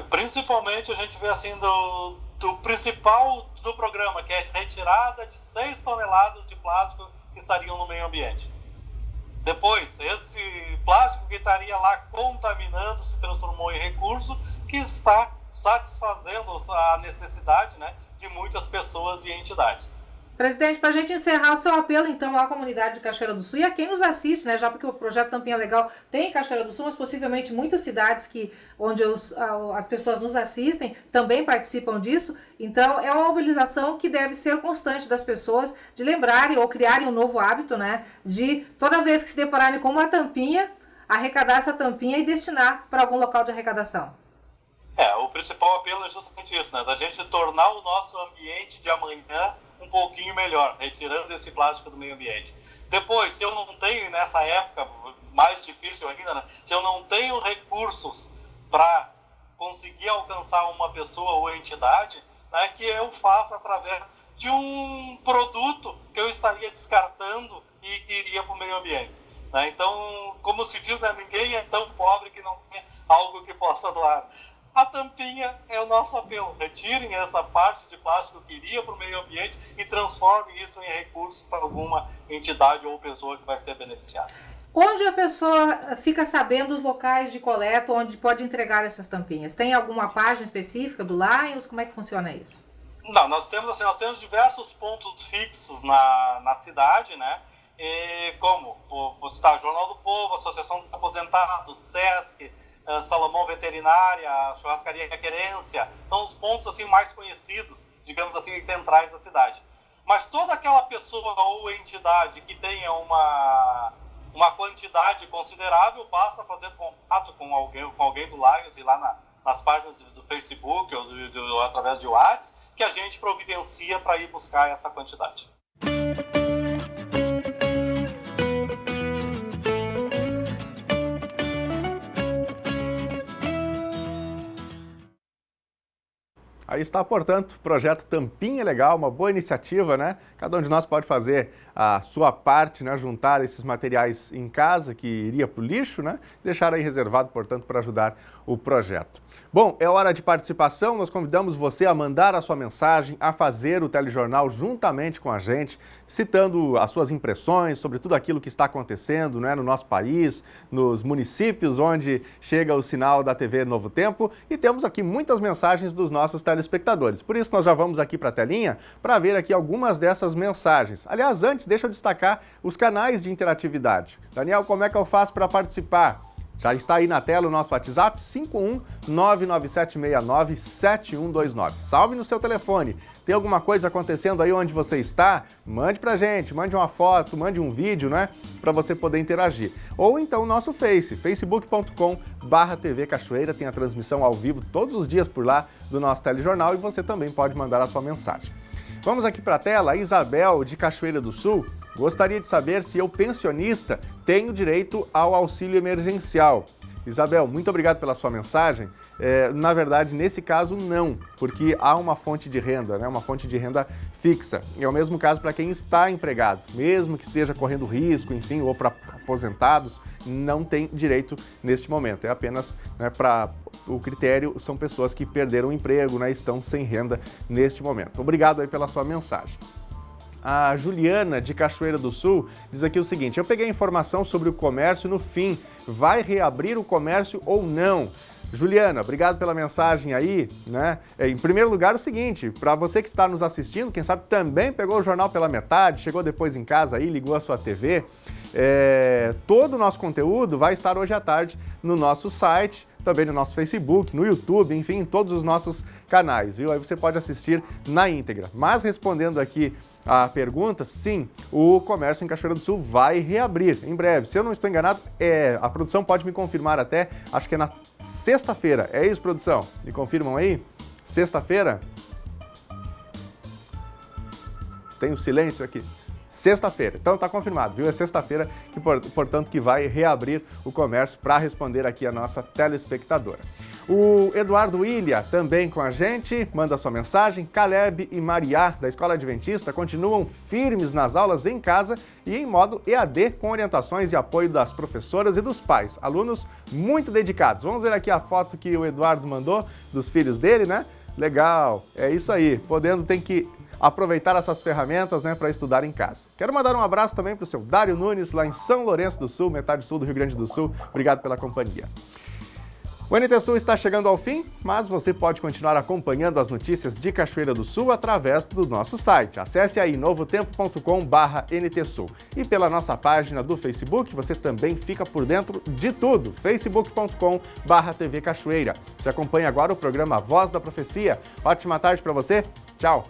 Principalmente a gente vê assim do principal do programa, que é a retirada de 6 toneladas de plástico que estariam no meio ambiente. Depois, esse plástico que estaria lá contaminando se transformou em recurso que está satisfazendo a necessidade, né, de muitas pessoas e entidades. Presidente, para a gente encerrar o seu apelo, então, à comunidade de Cachoeira do Sul e a quem nos assiste, né, já porque o projeto Tampinha Legal tem em Cachoeira do Sul, mas possivelmente muitas cidades onde as pessoas nos assistem também participam disso. Então, é uma mobilização que deve ser constante das pessoas de lembrarem ou criarem um novo hábito, né, de toda vez que se depararem com uma tampinha, arrecadar essa tampinha e destinar para algum local de arrecadação. O principal apelo é justamente isso, né? Da gente tornar o nosso ambiente de amanhã um pouquinho melhor, retirando esse plástico do meio ambiente. Depois, se eu não tenho, nessa época, mais difícil ainda, né? Se eu não tenho recursos para conseguir alcançar uma pessoa ou entidade, né, que eu faça através de um produto que eu estaria descartando e que iria para o meio ambiente. Né? Então, como se diz, né, ninguém é tão pobre que não tenha algo que possa doar. A tampinha é o nosso apelo. Retirem essa parte de plástico que iria para o meio ambiente e transformem isso em recursos para alguma entidade ou pessoa que vai ser beneficiada. Onde a pessoa fica sabendo os locais de coleta onde pode entregar essas tampinhas? Tem alguma página específica do Lions? Como é que funciona isso? Não, nós temos diversos pontos fixos na cidade, né? E como, vou citar, Jornal do Povo, Associação dos Aposentados, SESC, Salomão Veterinária, Churrascaria Querência, são os pontos assim mais conhecidos, digamos assim, centrais da cidade. Mas toda aquela pessoa ou entidade que tenha uma quantidade considerável basta fazer contato com alguém do Lions e lá nas páginas do Facebook ou através de WhatsApp, que a gente providencia para ir buscar essa quantidade. Aí está, portanto, o projeto Tampinha Legal, uma boa iniciativa, né? Cada um de nós pode fazer a sua parte, né? Juntar esses materiais em casa que iria para o lixo, né? Deixar aí reservado, portanto, para ajudar o projeto. Bom, é hora de participação, nós convidamos você a mandar a sua mensagem, a fazer o telejornal juntamente com a gente, citando as suas impressões sobre tudo aquilo que está acontecendo, né, no nosso país, nos municípios onde chega o sinal da TV Novo Tempo, e temos aqui muitas mensagens dos nossos telespectadores. Por isso nós já vamos aqui para a telinha para ver aqui algumas dessas mensagens. Aliás, antes, deixa eu destacar os canais de interatividade. Daniel, como é que eu faço para participar? Já está aí na tela o nosso WhatsApp, 51997697129. Salve no seu telefone. Tem alguma coisa acontecendo aí onde você está? Mande pra gente, mande uma foto, mande um vídeo, né? Para você poder interagir. Ou então o nosso facebook.com/TV Cachoeira, tem a transmissão ao vivo todos os dias por lá do nosso telejornal e você também pode mandar a sua mensagem. Vamos aqui para a tela, a Isabel de Cachoeira do Sul. Gostaria de saber se eu, pensionista, tenho direito ao auxílio emergencial. Isabel, muito obrigado pela sua mensagem. Na verdade, nesse caso, não, porque há uma fonte de renda, né? Uma fonte de renda fixa. E é o mesmo caso para quem está empregado, mesmo que esteja correndo risco, enfim, ou para aposentados, não tem direito neste momento. É apenas, né, para o critério, são pessoas que perderam o emprego, né, estão sem renda neste momento. Obrigado aí pela sua mensagem. A Juliana, de Cachoeira do Sul, diz aqui o seguinte: eu peguei informação sobre o comércio no fim. Vai reabrir o comércio ou não? Juliana, obrigado pela mensagem aí, né? Em primeiro lugar, o seguinte, para você que está nos assistindo, quem sabe também pegou o jornal pela metade, chegou depois em casa aí, ligou a sua TV, todo o nosso conteúdo vai estar hoje à tarde no nosso site, também no nosso Facebook, no YouTube, enfim, em todos os nossos canais, viu? Aí você pode assistir na íntegra. Mas respondendo aqui a pergunta, sim, o comércio em Cachoeira do Sul vai reabrir em breve. Se eu não estou enganado, a produção pode me confirmar até, acho que é na sexta-feira. É isso, produção? Me confirmam aí? Sexta-feira? Tem um silêncio aqui. Sexta-feira. Então está confirmado, viu? É sexta-feira que, portanto, que vai reabrir o comércio para responder aqui a nossa telespectadora. O Eduardo Ilha também com a gente, manda sua mensagem. Caleb e Mariá, da Escola Adventista, continuam firmes nas aulas em casa e em modo EAD, com orientações e apoio das professoras e dos pais. Alunos muito dedicados. Vamos ver aqui a foto que o Eduardo mandou dos filhos dele, né? Legal, é isso aí. Tem que aproveitar essas ferramentas, né, para estudar em casa. Quero mandar um abraço também para o seu Dário Nunes, lá em São Lourenço do Sul, metade sul do Rio Grande do Sul. Obrigado pela companhia. O NT Sul está chegando ao fim, mas você pode continuar acompanhando as notícias de Cachoeira do Sul através do nosso site. Acesse aí novotempo.com/NTSul. E pela nossa página do Facebook, você também fica por dentro de tudo. facebook.com/TV Cachoeira. Você acompanha agora o programa Voz da Profecia. Ótima tarde para você. Tchau!